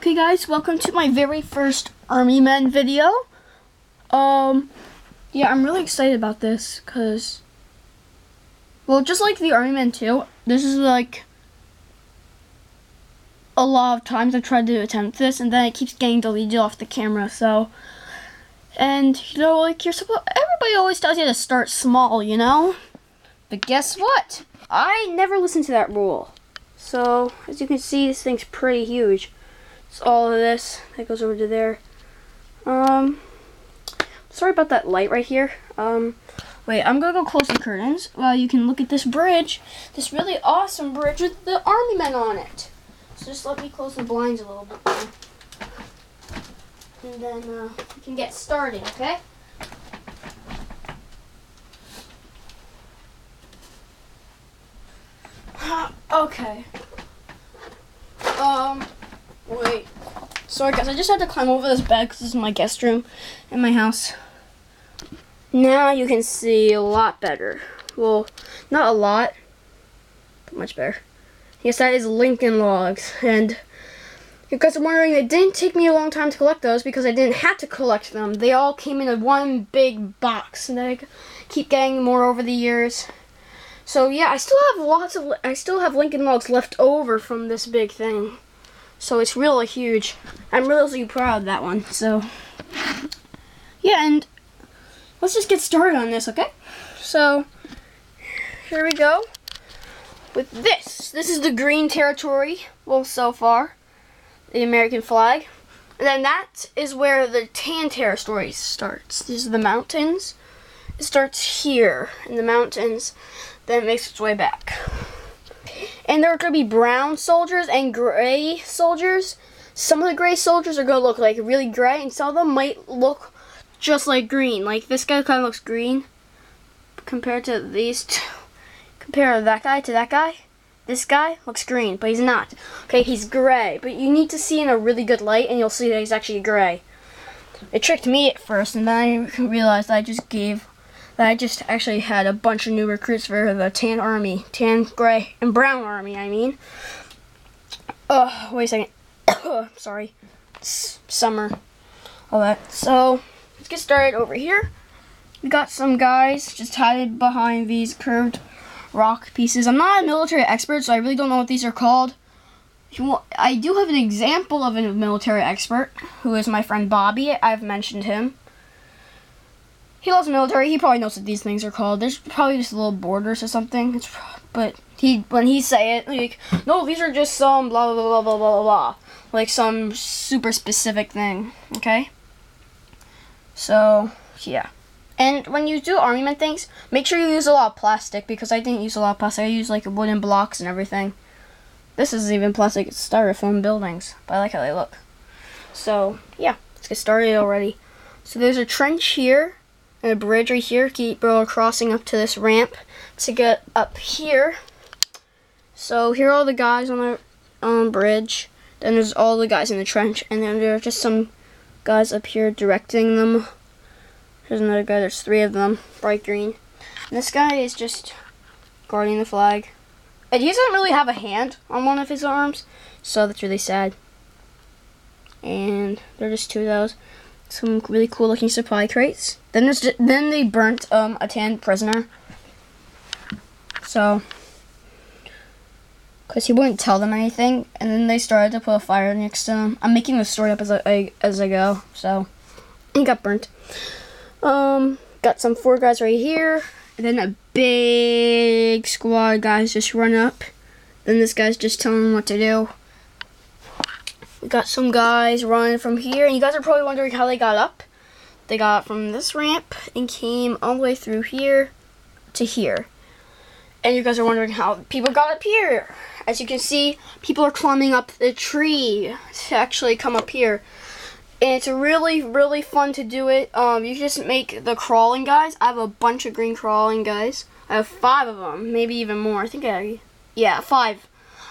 Okay guys, welcome to my very first Army Men video. Yeah, I'm really excited about this because, well, just like the Army Men 2, this is like a lot of times I've tried to attempt this and then it keeps getting deleted off the camera, so, and you know, like everybody always tells you to start small, you know? But guess what? I never listened to that rule. So, as you can see, this thing's pretty huge. It's all of this that goes over to there. Sorry about that light right here. Wait, I'm gonna go close the curtains while you can look at this bridge. This really awesome bridge with the Army Men on it. So just let me close the blinds a little bit more. And then we can get started, okay? Okay. Wait. Sorry guys, I just had to climb over this bed because this is my guest room in my house. Now you can see a lot better. Well, not a lot, but much better. Yes, that is Lincoln Logs. And you guys are wondering, it didn't take me a long time to collect those because I didn't have to collect them. They all came in a one big box, and I keep getting more over the years. So yeah, I still have Lincoln Logs left over from this big thing. So it's really huge. I'm really proud of that one. So yeah, and let's just get started on this, okay? So here we go with this. This is the green territory, well, so far, the American flag. And then that is where the tan territory starts. These are the mountains. It starts here in the mountains, then it makes its way back. And there are going to be brown soldiers and gray soldiers. Some of the gray soldiers are going to look like really gray, and some of them might look just like green. Like this guy kind of looks green compared to these two. Compare that guy to that guy. This guy looks green, but he's not. Okay, he's gray, but you need to see in a really good light, and you'll see that he's actually gray. It tricked me at first, and then I realized that I just actually had a bunch of new recruits for the tan army. Tan, gray, and brown army, I mean. Wait a second. Sorry. It's summer. All that. So, let's get started over here. We got some guys just hiding behind these curved rock pieces. I'm not a military expert, so I really don't know what these are called. I do have an example of a military expert, who is my friend Bobby. I've mentioned him. He loves military. He probably knows what these things are called. There's probably just little borders or something. But when he say it, like, no, these are just some blah blah blah blah blah blah, like some super specific thing. Okay. So yeah, and when you do Army Men things, make sure you use a lot of plastic, because I didn't use a lot of plastic. I used like wooden blocks and everything. This isn't even plastic. It's styrofoam buildings, but I like how they look. So yeah, let's get started already. So there's a trench here. And a bridge right here. People are crossing up to this ramp to get up here. So here are all the guys on the bridge. Then there's all the guys in the trench, and then there are just some guys up here directing them. Here's another guy. There's 3 of them, bright green. And this guy is just guarding the flag. And he doesn't really have a hand on one of his arms, so that's really sad. And there are just 2 of those. Some really cool looking supply crates. Then they burnt a tan prisoner. So, because he wouldn't tell them anything, and then they started to put a fire next to him. I'm making the story up as I go. So, he got burnt. Got some 4 guys right here, and then a big squad of guys just run up. Then this guy's just telling them what to do. We got some guys running from here, and you guys are probably wondering how they got up. They got from this ramp and came all the way through here to here. And you guys are wondering how people got up here. As you can see, people are climbing up the tree to actually come up here. And it's really, really fun to do it. You just make the crawling guys. I have a bunch of green crawling guys. I have 5 of them, maybe even more. I think yeah, 5.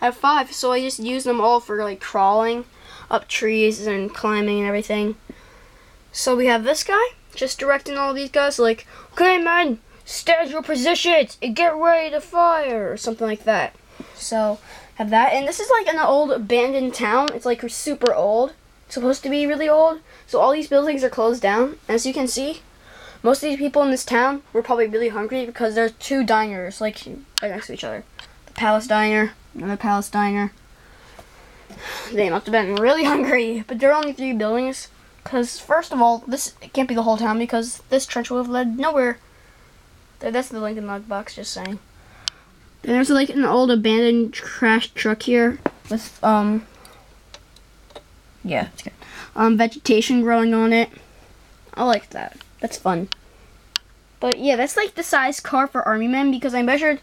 I have 5, so I just use them all for like crawling up trees and climbing and everything. So we have this guy just directing all these guys, like, okay men, stand your positions and get ready to fire, or something like that. So Have that, and this is like an old abandoned town. It's like super old. It's supposed to be really old. So all these buildings are closed down. As you can see, most of these people in this town were probably really hungry because there's 2 diners like right next to each other. The Palace Diner, another Palace Diner. They must have been really hungry, but there are only 3 buildings. Because first of all, this can't be the whole town because this trench would have led nowhere. That's the link in the log box, just saying. Then there's like an old abandoned crashed truck here with yeah, it's good. Vegetation growing on it. I like that. That's fun. But yeah, that's like the size car for army men because I measured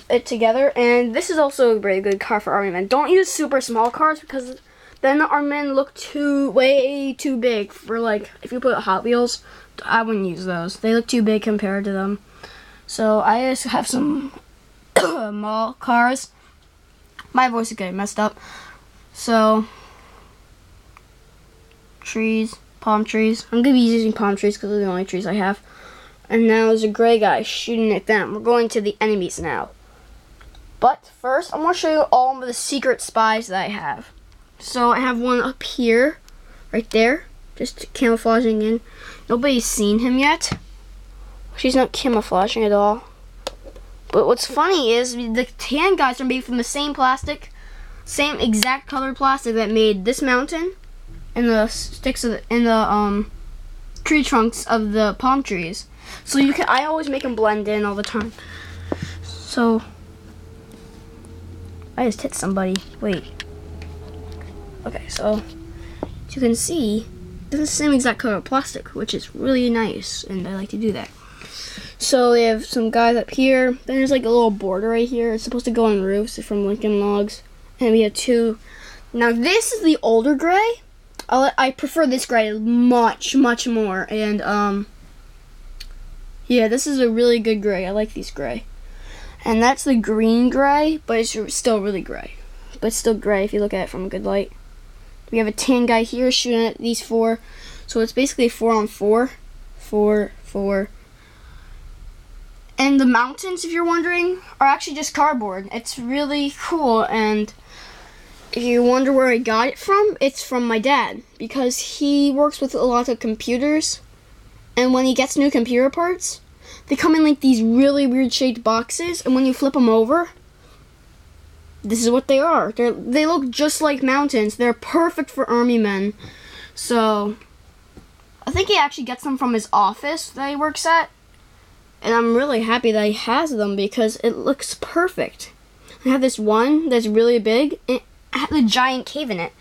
it together, and this is also a very good car for army men. Don't use super small cars because then the army men look way too big for, like, if you put Hot Wheels, I wouldn't use those. They look too big compared to them. So I just have some mall cars. My voice is getting messed up. So trees, palm trees. I'm gonna be using palm trees because they're the only trees I have. And now there's a gray guy shooting at them. We're going to the enemies now. But first, I'm gonna show you all of the secret spies that I have. So I have one up here, right there, just camouflaging in. Nobody's seen him yet. She's not camouflaging at all. But what's funny is the tan guys are made from the same plastic, same exact colored plastic that made this mountain and the sticks of the, tree trunks of the palm trees. So I always make them blend in all the time. So I just hit somebody. Wait. Okay, so as you can see, this is the same exact color of plastic, which is really nice, and I like to do that. So they have some guys up here. Then there's like a little border right here. It's supposed to go on roofs from Lincoln Logs. And we have 2. Now this is the older gray. I prefer this gray much more. And yeah, this is a really good gray. I like these gray. And that's the green gray, but it's still really gray. But it's still gray if you look at it from a good light. We have a tan guy here shooting at these 4. So it's basically 4 on 4. 4, 4. And the mountains, if you're wondering, are actually just cardboard. It's really cool, and if you wonder where I got it from, it's from my dad. Because he works with a lot of computers, and when he gets new computer parts, they come in like these really weird shaped boxes, and when you flip them over, this is what they are. They look just like mountains. They're perfect for army men. So I think he actually gets them from his office that he works at. And I'm really happy that he has them because it looks perfect. I have this one that's really big, and it has a giant cave in it.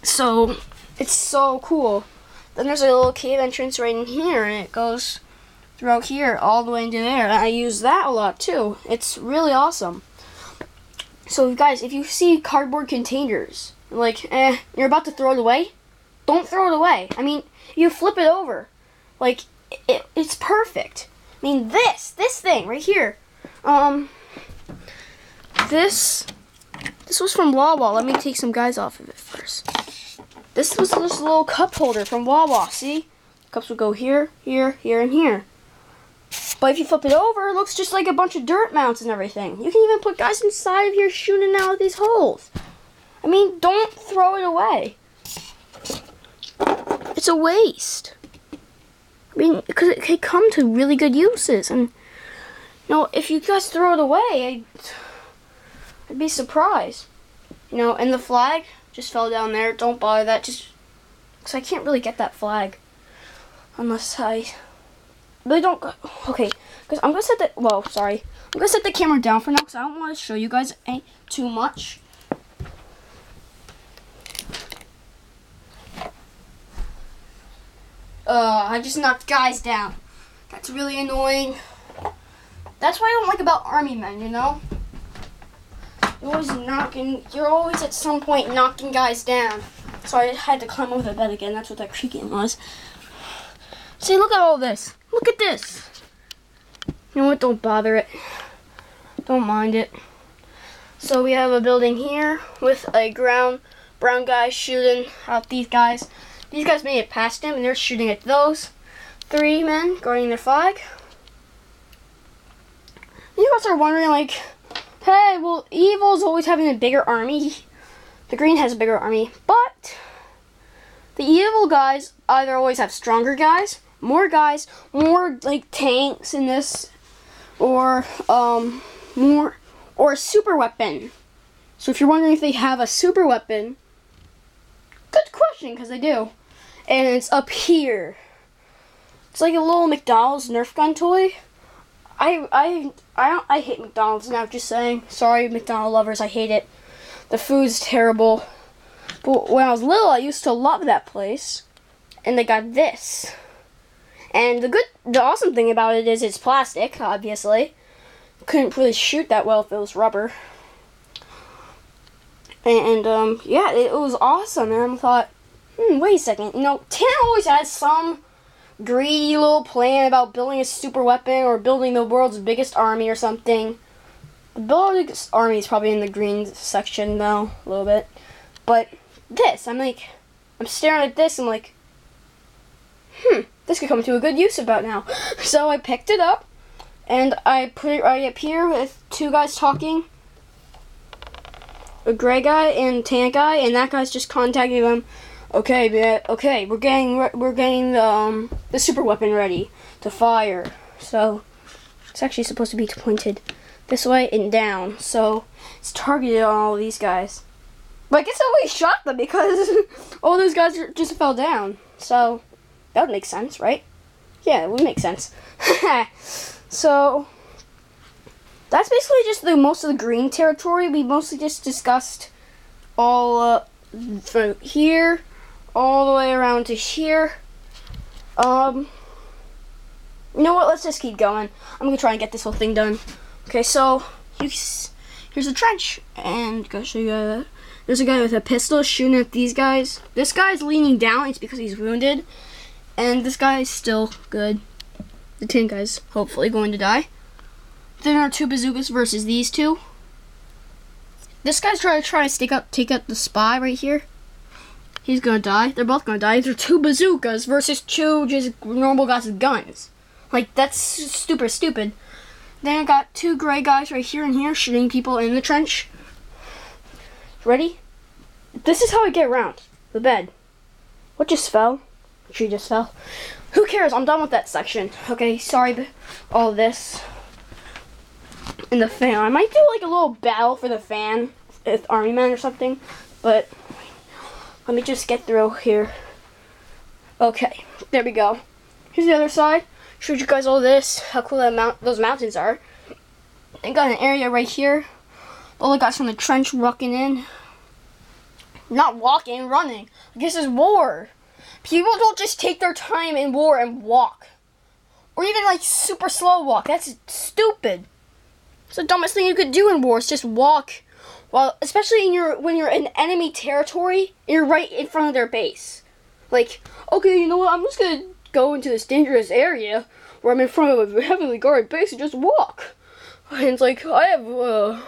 So it's so cool. Then there's a little cave entrance right in here, and it goes throughout here all the way into there. And I use that a lot too. It's really awesome. So guys, if you see cardboard containers, like, you're about to throw it away, don't throw it away. I mean, you flip it over. Like, it's perfect. I mean, this thing right here. This was from Wawa. Let me take some guys off of it first. This was this little cup holder from Wawa. See? Cups will go here, here, here, and here. But if you flip it over, it looks just like a bunch of dirt mounts and everything. You can even put guys inside of here shooting out of these holes. I mean, don't throw it away. It's a waste. I mean, because it could come to really good uses. And, you know, if you guys throw it away, I'd be surprised. You know, and the flag just fell down there. Don't bother that. Just because I can't really get that flag. Unless I really don't go. Okay, because I'm going to set the, well, sorry. I'm going to set the camera down for now because I don't want to show you guys too much. I just knocked guys down. That's really annoying. That's what I don't like about army men, you know? You're always at some point knocking guys down. So I had to climb over the bed again. That's what that creaking was. See, look at all this. Look at this. You know what? Don't bother it. Don't mind it. So we have a building here with a brown guy shooting at these guys. These guys made it past him, and they're shooting at those 3 men guarding their flag. You guys are wondering, like Hey, well, evil's always having a bigger army. The green has a bigger army, but the evil guys either always have stronger guys, more like tanks in this, or or a super weapon. So if you're wondering if they have a super weapon, good question, because they do. And it's up here. It's like a little McDonald's Nerf gun toy. I hate McDonald's now, just saying. Sorry, McDonald's lovers, I hate it. The food's terrible. But when I was little, I used to love that place. And they got this. And the awesome thing about it is it's plastic, obviously. Couldn't really shoot that well if it was rubber. And yeah, it was awesome. And I thought, wait a second. You know, Tan always has some greedy little plan about building a super weapon or building the world's biggest army or something. The biggest army is probably in the green section though, a little bit. But this, I'm staring at this, I'm like, this could come to a good use about now. So I picked it up, and I put it right up here with two guys talking. A gray guy and tan guy, and that guy's just contacting them. Okay, man. Okay, we're getting the super weapon ready to fire. So it's actually supposed to be pointed this way and down. So it's targeted on all these guys. But I guess I always shot them because all those guys just fell down. So that would make sense, right? Yeah, it would make sense. So that's basically just most of the green territory. We mostly just discussed all from here all the way around to here. You know what? Let's just keep going. I'm gonna try and get this whole thing done. Okay, so here's the trench, and go show you. There's a guy with a pistol shooting at these guys. This guy's leaning down. It's because he's wounded, and this guy is still good. The tin guy's hopefully going to die. Then there are two bazookas versus these two. This guy's trying to take out the spy right here. He's gonna die. They're both gonna die. They're two bazookas versus two just normal guys with guns. Like, that's super stupid. Then I got two gray guys right here and here shooting people in the trench. Ready? This is how I get around the bed. What just fell? The tree just fell. Who cares? I'm done with that section. Okay, sorry about all this. And the fan. I might do like a little battle for the fan with army men or something, but let me just get through here. Okay, there we go. Here's the other side. Showed you guys all this, how cool those mountains are. They got an area right here. All the guys from the trench walking in. Not walking, running. I guess it's war. People don't just take their time in war and walk. Or even like super slow walk. That's stupid. It's the dumbest thing you could do in war is just walk. Well, especially when you're in enemy territory, you're right in front of their base. Like, okay, you know what? I'm just gonna go into this dangerous area where I'm in front of a heavily guarded base and just walk. And it's like, I have a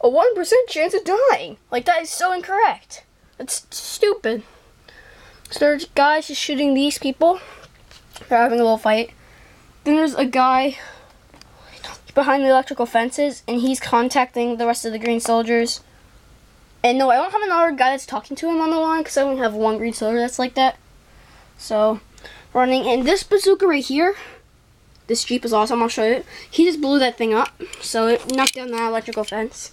1% chance of dying. Like, that is so incorrect. That's stupid. So there's guys just shooting these people. They're having a little fight. Then there's a guy behind the electrical fences, and he's contacting the rest of the green soldiers. And no, I don't have another guy that's talking to him on the line, because I only have one green soldier that's like that. So, running. And this bazooka right here, this Jeep is awesome, I'll show you. He just blew that thing up, so it knocked down that electrical fence.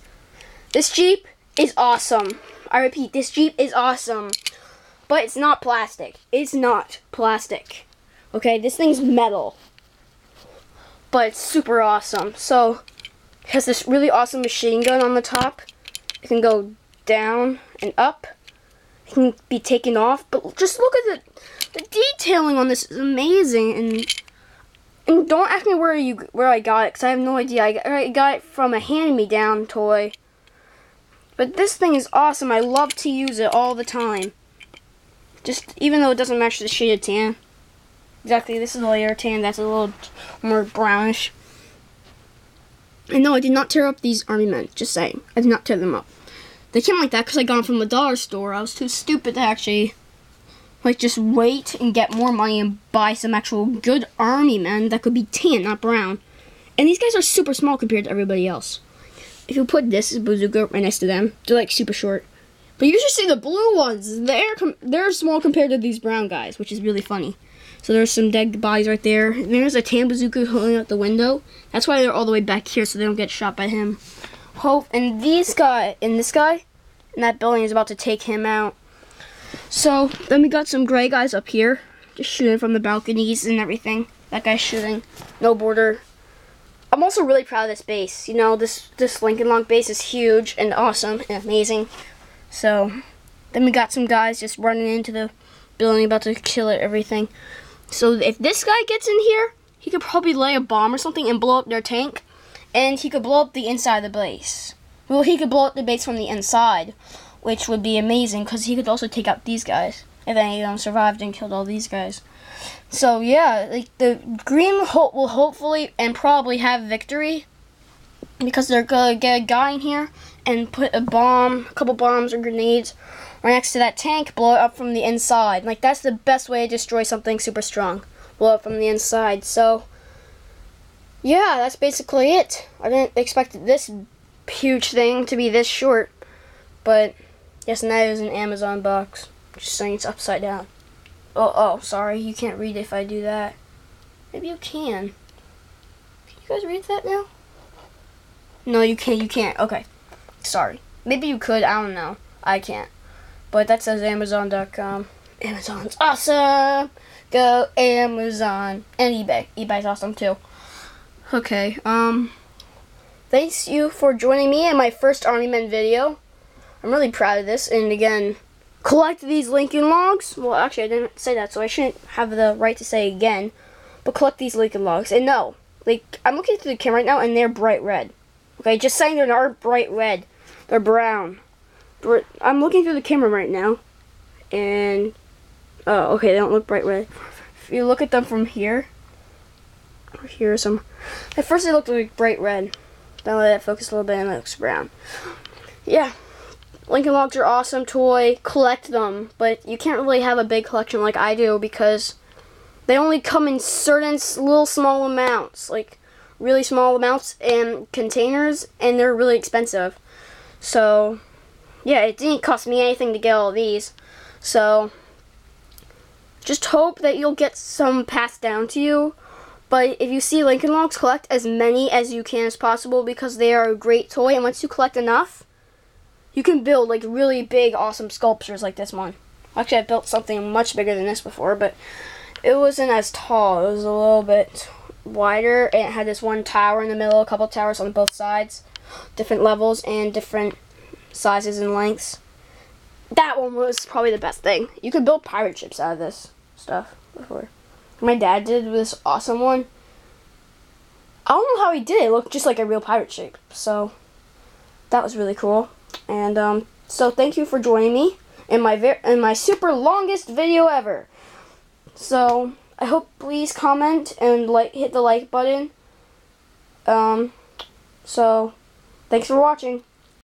This Jeep is awesome. I repeat, this Jeep is awesome. But it's not plastic. It's not plastic. Okay, this thing's metal. But it's super awesome. So, it has this really awesome machine gun on the top. It can go down and up. It can be taken off. But just look at the detailing on this is amazing. And don't ask me where I got it, because I have no idea. I got it from a hand-me-down toy. But this thing is awesome. I love to use it all the time. Just even though it doesn't match the shade of tan. Exactly, this is a layer of tan. That's a little more brownish. And no, I did not tear up these army men. Just saying, I did not tear them up. They came like that because I got them from the dollar store. I was too stupid to actually just wait and get more money and buy some actual good army men that could be tan, not brown. And these guys are super small compared to everybody else. if you put this bazooka right next to them, they're like super short. But you should see the blue ones. They're small compared to these brown guys, which is really funny. So there's some dead bodies right there. And there's a tan bazooka holding out the window. That's why they're all the way back here, so they don't get shot by him. And this guy in that building is about to take him out. So then we got some gray guys up here, just shooting from the balconies and everything. That guy's shooting. No border. I'm also really proud of this base. You know, this Lincoln Log base is huge and awesome and amazing. So then we got some guys just running into the building, about to kill it, everything. So if this guy gets in here, he could probably lay a bomb or something and blow up their tank. And he could blow up the inside of the base. Well, he could blow up the base from the inside, which would be amazing because he could also take out these guys if any of them survived and killed all these guys. So yeah, like the green will hopefully and probably have victory because they're gonna get a guy in here and put a couple bombs or grenades right next to that tank, blow it up from the inside. Like that's the best way to destroy something super strong. Blow it from the inside. So yeah, that's basically it. I didn't expect this huge thing to be this short, but yes, and that is an Amazon box. Just saying it's upside down. Oh, sorry, you can't read if I do that. Maybe you can. Can you guys read that now? No, you can't. Okay. Sorry. Maybe you could, I don't know. I can't. But that says Amazon.com. Amazon's awesome! Go Amazon. And eBay. eBay's awesome too. Okay, thanks you for joining me in my first Army Men video. I'm really proud of this, and again, collect these Lincoln Logs. Well, actually, I didn't say that, so I shouldn't have the right to say again. But collect these Lincoln Logs. And no, like, I'm looking through the camera right now, and they're bright red. Okay, just saying they're not bright red. They're brown. I'm looking through the camera right now, and, oh, okay, they don't look bright red. If you look at them from here, here are some, at first they looked like bright red. Then I let that focus a little bit, and it looks brown. Yeah. Lincoln Logs are awesome toy. Collect them, but you can't really have a big collection like I do because they only come in certain little small amounts, like really small amounts in containers, and they're really expensive. So, yeah, it didn't cost me anything to get all of these. So, just hope that you'll get some passed down to you. But if you see Lincoln Logs, collect as many as you can as possible because they are a great toy, and once you collect enough, you can build like really big, awesome sculptures like this one. Actually, I built something much bigger than this before, but it wasn't as tall. It was a little bit wider, and it had this one tower in the middle, a couple towers on both sides, different levels and different sizes and lengths. That one was probably the best thing. You could build pirate ships out of this stuff before. My dad did this awesome one. I don't know how he did it. It looked just like a real pirate ship. So that was really cool. And so thank you for joining me in my super longest video ever. So I hope please comment and hit the like button. So thanks for watching.